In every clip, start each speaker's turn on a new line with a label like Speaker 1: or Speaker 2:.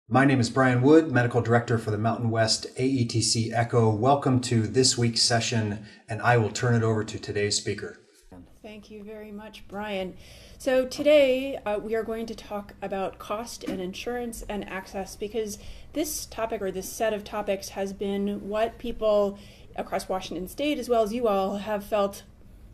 Speaker 1: My name is Brian Wood, Medical Director for the Mountain West AETC ECHO. Welcome to this week's session, and I will turn it over to today's speaker.
Speaker 2: Thank you very much, Brian. So today we are going to talk about cost and insurance and access, because this topic, or this set of topics, has been what people across Washington State, as well as you all, have felt,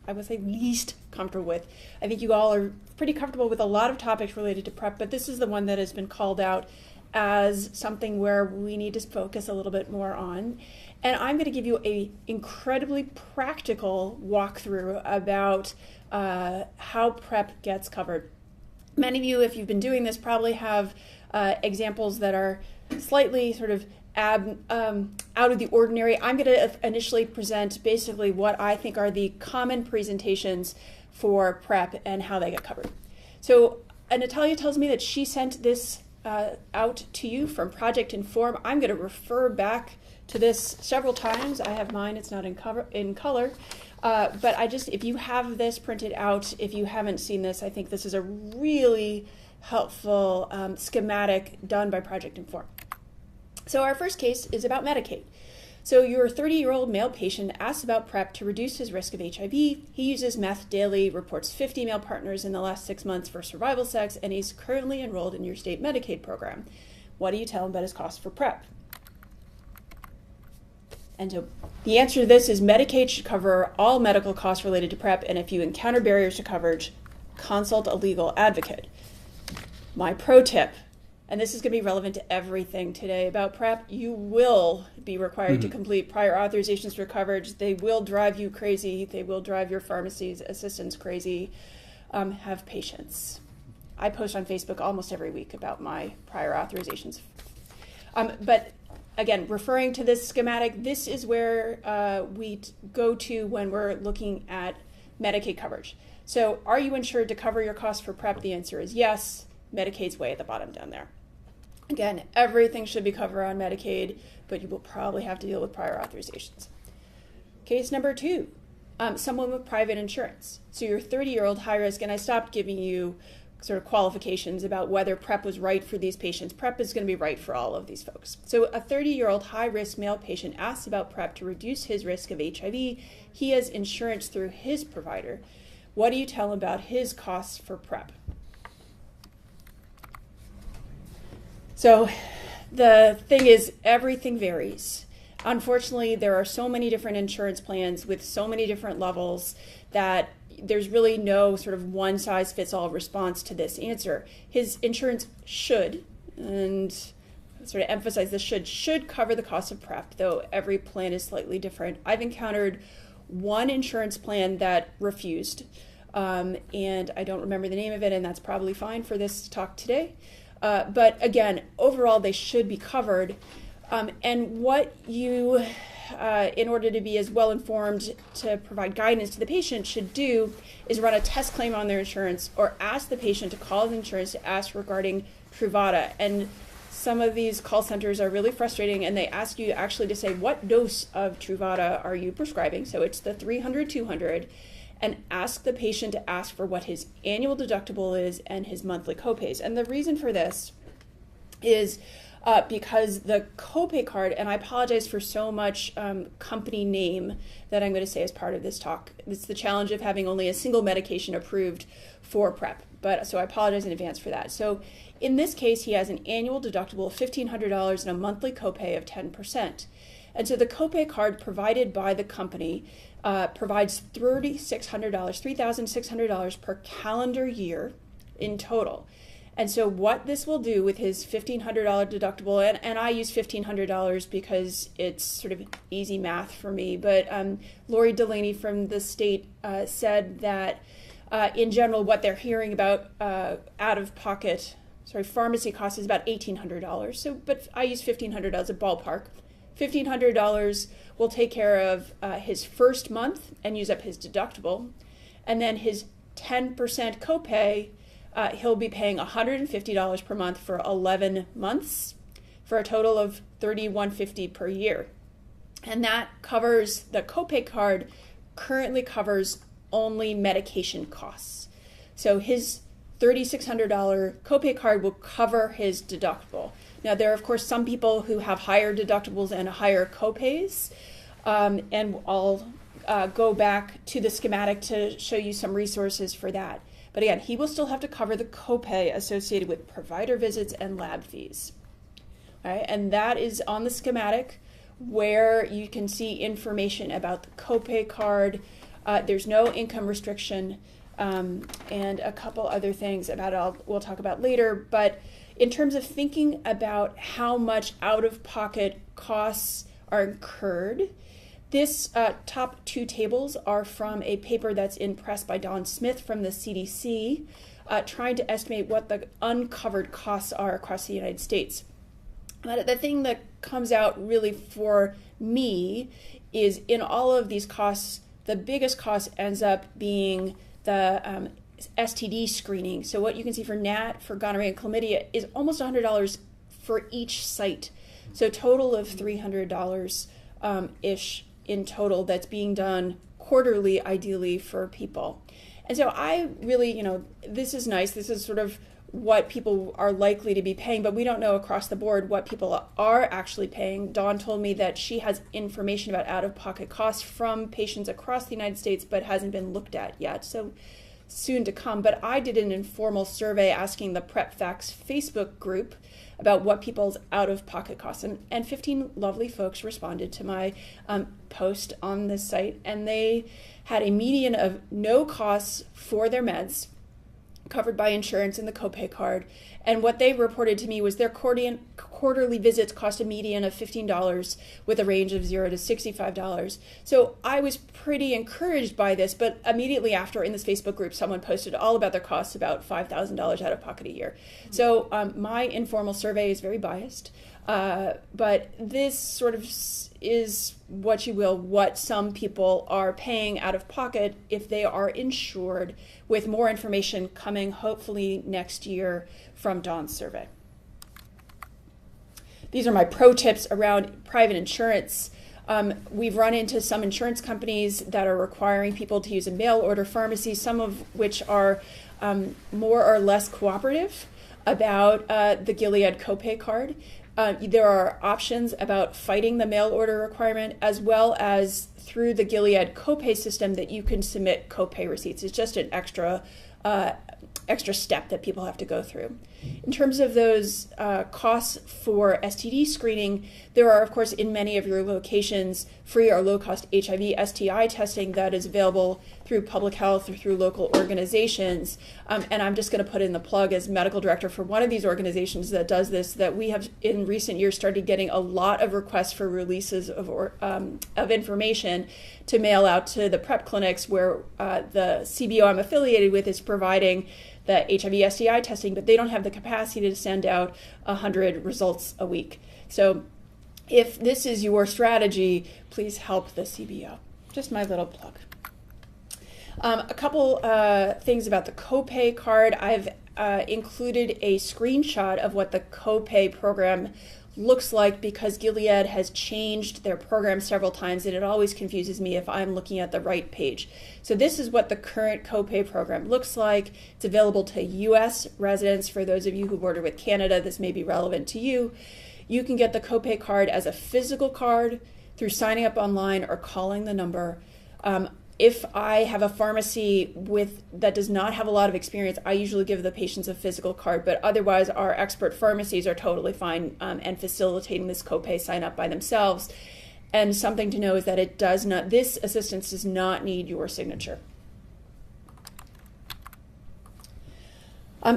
Speaker 2: I would say, least comfortable with. I think you all are pretty comfortable with a lot of topics related to PrEP, but this is the one that has been called out as something where we need to focus a little bit more on. And I'm going to give you an incredibly practical walkthrough about how PrEP gets covered. Many of you, if you've been doing this, probably have examples that are slightly sort of out of the ordinary. I'm going to initially present basically what I think are the common presentations for PrEP and how they get covered. So Natalia tells me that she sent this out to you from Project Inform. I'm going to refer back to this several times. I have mine, it's not in color, but if you have this printed out, if you haven't seen this, I think this is a really helpful schematic done by Project Inform. So our first case is about Medicaid. So your 30-year-old male patient asks about PrEP to reduce his risk of HIV. He uses meth daily, reports 50 male partners in the last 6 months for survival sex, and he's currently enrolled in your state Medicaid program. What do you tell him about his costs for PrEP? And so the answer to this is Medicaid should cover all medical costs related to PrEP, and if you encounter barriers to coverage, consult a legal advocate. My pro tip, and this is going to be relevant to everything today about PrEP, you will be required to complete prior authorizations for coverage. They will drive you crazy. They will drive your pharmacy's assistants crazy. Have patience. I post on Facebook almost every week about my prior authorizations. But again, referring to this schematic, this is where we go to when we're looking at Medicaid coverage. So are you insured to cover your costs for PrEP? The answer is yes. Medicaid's way at the bottom down there. Again, everything should be covered on Medicaid, but you will probably have to deal with prior authorizations. Case number 2, someone with private insurance. So you're 30-year-old high risk, and I stopped giving you sort of qualifications about whether PrEP was right for these patients. PrEP is going to be right for all of these folks. So a 30-year-old high-risk male patient asks about PrEP to reduce his risk of HIV. He has insurance through his provider. What do you tell him about his costs for PrEP? So the thing is, everything varies. Unfortunately, there are so many different insurance plans with so many different levels that there's really no sort of one-size-fits-all response to this answer. His insurance should, and sort of emphasize this, should cover the cost of PrEP, though every plan is slightly different. I've encountered one insurance plan that refused, and I don't remember the name of it, and that's probably fine for this talk today. But again, overall, they should be covered. And what you, in order to be as well informed to provide guidance to the patient, should do is run a test claim on their insurance or ask the patient to call the insurance to ask regarding Truvada. And some of these call centers are really frustrating, and they ask you actually to say, what dose of Truvada are you prescribing? So it's the 300, 200. And ask the patient to ask for what his annual deductible is and his monthly copays. And the reason for this is because the copay card, and I apologize for so much company name that I'm going to say as part of this talk. It's the challenge of having only a single medication approved for PrEP. So I apologize in advance for that. So in this case, he has an annual deductible of $1,500 and a monthly copay of 10%. And so the copay card provided by the company provides $3,600 per calendar year in total. And so what this will do with his $1,500 deductible, and I use $1,500 because it's sort of easy math for me, but Lori Delaney from the state said that in general what they're hearing about pharmacy costs is about $1,800. So, but I use $1,500 as a ballpark. $1,500 will take care of his first month and use up his deductible. And then his 10% copay, he'll be paying $150 per month for 11 months for a total of $3,150 per year. And that covers, the copay card currently covers only medication costs. So his $3,600 copay card will cover his deductible. Now, there are, of course, some people who have higher deductibles and higher copays, and I'll go back to the schematic to show you some resources for that. But again, he will still have to cover the copay associated with provider visits and lab fees. All right, and that is on the schematic where you can see information about the copay card. There's no income restriction, and a couple other things about it we'll talk about later. But in terms of thinking about how much out-of-pocket costs are incurred, this top two tables are from a paper that's in press by Don Smith from the CDC, trying to estimate what the uncovered costs are across the United States. But the thing that comes out really for me is in all of these costs, the biggest cost ends up being the STD screening. So what you can see for NAT, for gonorrhea and chlamydia is almost $100 for each site. So total of $300 ish in total that's being done quarterly, ideally, for people. And so I really, this is nice. This is sort of what people are likely to be paying, but we don't know across the board what people are actually paying. Dawn told me that she has information about out-of-pocket costs from patients across the United States, but hasn't been looked at yet. So soon to come. But I did an informal survey asking the Prep Facts Facebook group about what people's out-of-pocket costs, and 15 lovely folks responded to my post on this site, and they had a median of no costs for their meds covered by insurance and the copay card. And what they reported to me was their quarterly visits cost a median of $15 with a range of $0 to $65. So I was pretty encouraged by this, but immediately after in this Facebook group, someone posted all about their costs, about $5,000 out of pocket a year. So my informal survey is very biased, but this sort of is what some people are paying out of pocket if they are insured, with more information coming hopefully next year from Dawn's survey. These are my pro tips around private insurance. We've run into some insurance companies that are requiring people to use a mail order pharmacy, some of which are more or less cooperative about the Gilead copay card. There are options about fighting the mail order requirement, as well as through the Gilead copay system that you can submit copay receipts. It's just an extra step that people have to go through. In terms of those costs for STD screening, there are, of course, in many of your locations, free or low-cost HIV STI testing that is available through public health or through local organizations. And I'm just going to put in the plug as medical director for one of these organizations that does this, that we have in recent years started getting a lot of requests for releases of information to mail out to the PrEP clinics where the CBO I'm affiliated with is providing the HIV STI testing, but they don't have the capacity to send out 100 results a week. So if this is your strategy, please help the CBO. Just my little plug. A couple things about the copay card. I've included a screenshot of what the copay program looks like, because Gilead has changed their program several times, and it always confuses me if I'm looking at the right page. So this is what the current copay program looks like. It's available to U.S. residents. For those of you who border with Canada, this may be relevant to you. You can get the copay card as a physical card through signing up online or calling the number. If I have a pharmacy that does not have a lot of experience, I usually give the patients a physical card, but otherwise our expert pharmacies are totally fine and facilitating this copay sign up by themselves. And something to know is that this assistance does not need your signature.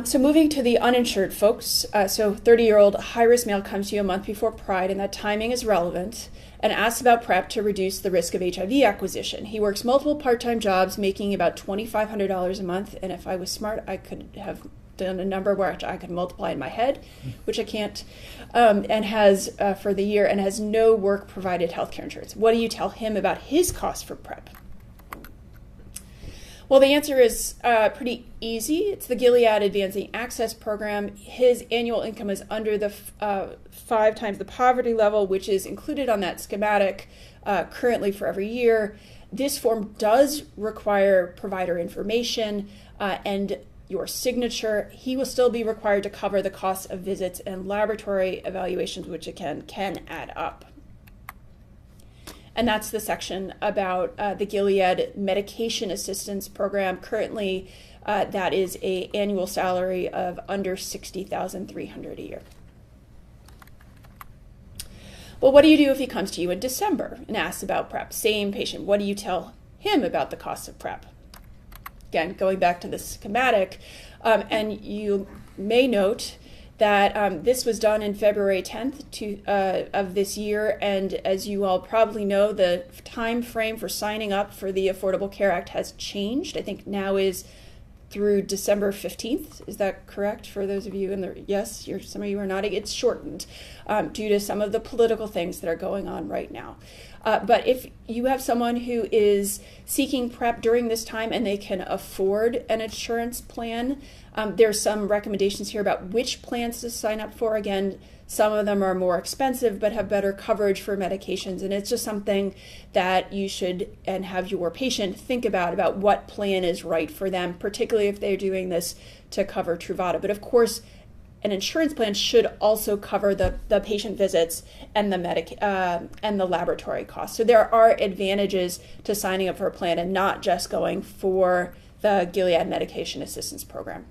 Speaker 2: So moving to the uninsured folks, so 30-year-old high-risk male comes to you a month before Pride, and that timing is relevant, and asks about PrEP to reduce the risk of HIV acquisition. He works multiple part-time jobs, making about $2,500 a month, and if I was smart, I could have done a number where I could multiply in my head, which I can't, and has for the year, and has no work-provided healthcare insurance. What do you tell him about his cost for PrEP? Well, the answer is pretty easy. It's the Gilead Advancing Access Program. His annual income is under the 5 times the poverty level, which is included on that schematic currently for every year. This form does require provider information, and your signature. He will still be required to cover the cost of visits and laboratory evaluations, which again can add up. And that's the section about the Gilead Medication Assistance Program. Currently, that is an annual salary of under $60,300 a year. Well, what do you do if he comes to you in December and asks about PrEP? Same patient. What do you tell him about the cost of PrEP? Again, going back to the schematic, and you may note that this was done in February 10th of this year, and as you all probably know, the time frame for signing up for the Affordable Care Act has changed. I think now is through December 15th. Is that correct for those of you in the, yes, some of you are nodding. It's shortened due to some of the political things that are going on right now. But if you have someone who is seeking PrEP during this time and they can afford an insurance plan, there's some recommendations here about which plans to sign up for. Again, some of them are more expensive but have better coverage for medications, and it's just something that you should and have your patient think about what plan is right for them, particularly if they're doing this to cover Truvada. But of course, an insurance plan should also cover the patient visits and the laboratory costs. So there are advantages to signing up for a plan and not just going for the Gilead Medication Assistance Program.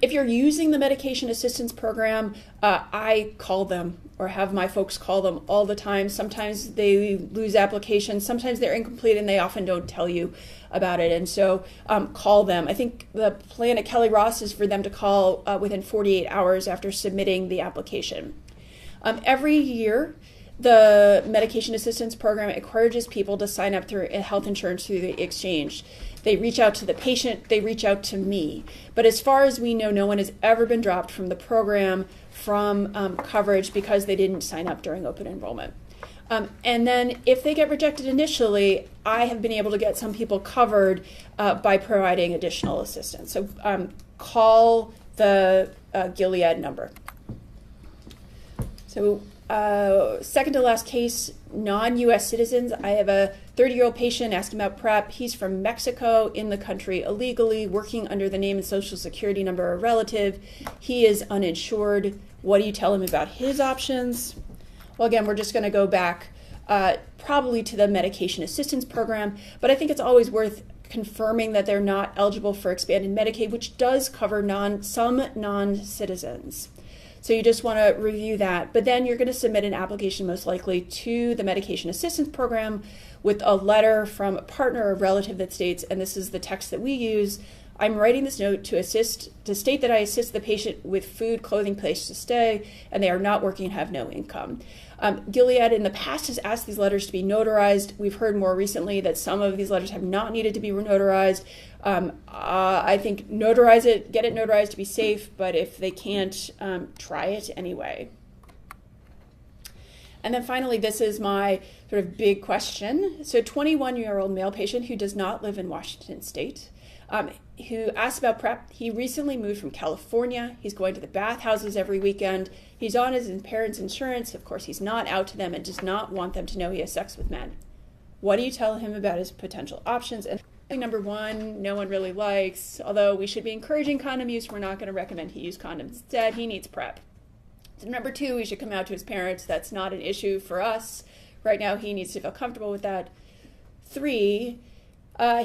Speaker 2: If you're using the Medication Assistance Program, I call them or have my folks call them all the time. Sometimes they lose applications, sometimes they're incomplete, and they often don't tell you about it. And so call them. I think the plan at Kelly Ross is for them to call within 48 hours after submitting the application. Every year, the Medication Assistance Program encourages people to sign up through health insurance through the exchange. They reach out to the patient, they reach out to me. But as far as we know, no one has ever been dropped from the program from coverage because they didn't sign up during open enrollment. And then if they get rejected initially, I have been able to get some people covered by providing additional assistance. So call the Gilead number. So second to last case, non-U.S. citizens. I have a 30-year-old patient asking about PrEP. He's from Mexico, in the country illegally, working under the name and social security number of a relative. He is uninsured. What do you tell him about his options? Well, again, we're just going to go back probably to the Medication Assistance Program, but I think it's always worth confirming that they're not eligible for expanded Medicaid, which does cover some non-citizens. So you just want to review that. But then you're going to submit an application most likely to the Medication Assistance Program with a letter from a partner or relative that states, and this is the text that we use, I'm writing this note to state that I assist the patient with food, clothing, place to stay, and they are not working and have no income. Gilead in the past has asked these letters to be notarized. We've heard more recently that some of these letters have not needed to be notarized. I think notarize it, get it notarized to be safe, but if they can't, try it anyway. And then finally, this is my sort of big question. So 21-year-old male patient who does not live in Washington State, who asked about PrEP. He recently moved from California. He's going to the bathhouses every weekend. He's on his parents' insurance. Of course, he's not out to them and does not want them to know he has sex with men. What do you tell him about his potential options? And number one, no one really likes, although we should be encouraging condom use, we're not going to recommend he use condoms. Instead, he needs PrEP. So number two, he should come out to his parents. That's not an issue for us. Right now, he needs to feel comfortable with that. Three,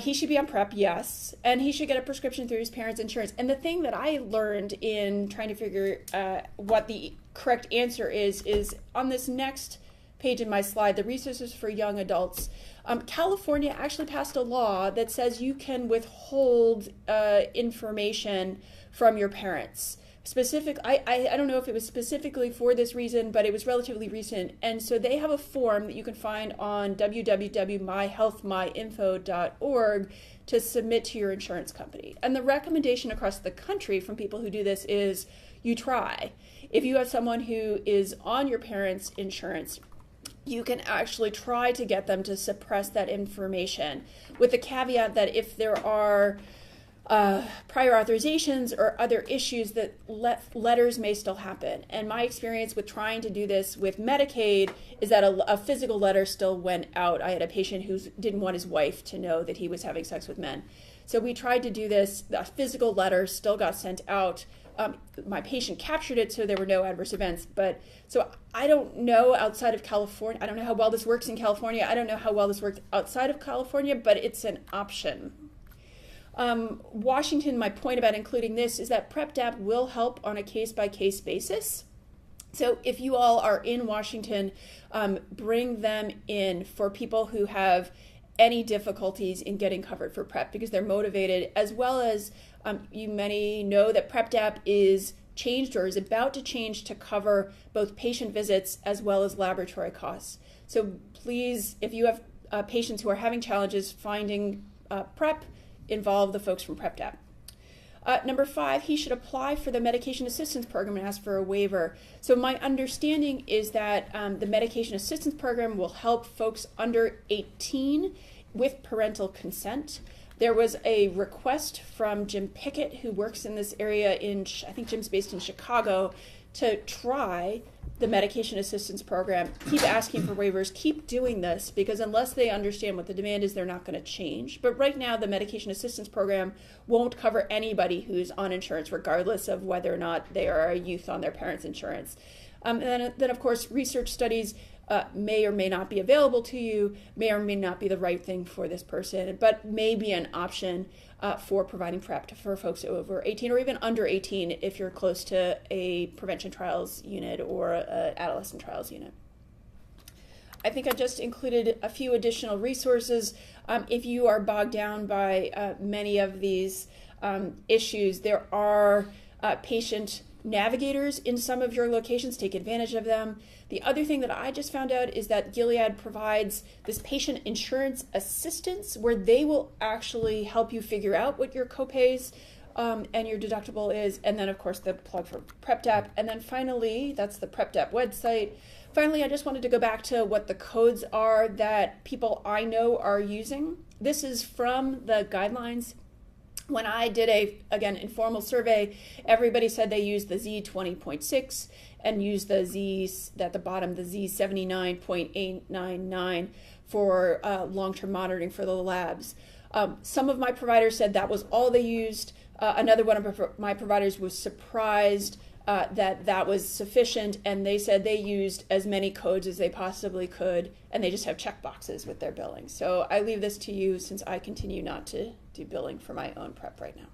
Speaker 2: he should be on PrEP, yes, and he should get a prescription through his parents' insurance. And the thing that I learned in trying to figure what the correct answer is on this next page in my slide, the resources for young adults. California actually passed a law that says you can withhold information from your parents. I don't know if it was specifically for this reason, but it was relatively recent. And so they have a form that you can find on www.myhealthmyinfo.org to submit to your insurance company. And the recommendation across the country from people who do this is you try. If you have someone who is on your parents' insurance, you can actually try to get them to suppress that information, with the caveat that if there are prior authorizations or other issues that letters may still happen. And my experience with trying to do this with Medicaid is that a physical letter still went out. I had a patient who didn't want his wife to know that he was having sex with men. So we tried to do this. The physical letter still got sent out. My patient captured it, so there were no adverse events. But so I don't know outside of California. I don't know how well this works in California. I don't know how well this works outside of California, but it's an option. Washington, my point about including this is that PrEP-DAP will help on a case-by-case basis. So if you all are in Washington, bring them in for people who have any difficulties in getting covered for PrEP because they're motivated, as well as you many know that PrEP-DAP is changed or is about to change to cover both patient visits as well as laboratory costs. So please, if you have patients who are having challenges finding PrEP, involve the folks from PrEP-DAP. Number 5, he should apply for the medication assistance program and ask for a waiver. So my understanding is that the medication assistance program will help folks under 18 with parental consent. There was a request from Jim Pickett, who works in this area I think Jim's based in Chicago, to try the medication assistance program. Keep asking for waivers, keep doing this, because unless they understand what the demand is, they're not going to change. But right now, the medication assistance program won't cover anybody who's on insurance, regardless of whether or not they are a youth on their parents' insurance. And then, of course, research studies may or may not be available to you, may or may not be the right thing for this person, but may be an option for providing PrEP for folks over 18 or even under 18 if you're close to a prevention trials unit or an adolescent trials unit. I think I just included a few additional resources. If you are bogged down by many of these issues, there are patient navigators in some of your locations. Take advantage of them. The other thing that I just found out is that Gilead provides this patient insurance assistance where they will actually help you figure out what your copays and your deductible is. And then, of course, the plug for PrEP-DAP. And then finally, that's the PrEP-DAP website. Finally, I just wanted to go back to what the codes are that people I know are using. This is from the guidelines. When I did again, informal survey, everybody said they used the Z20.6 and used the Z, at the bottom, the Z79.899 for long-term monitoring for the labs. Some of my providers said that was all they used. Another one of my providers was surprised that was sufficient, and they said they used as many codes as they possibly could, and they just have check boxes with their billing. So I leave this to you since I continue not to do billing for my own PrEP right now.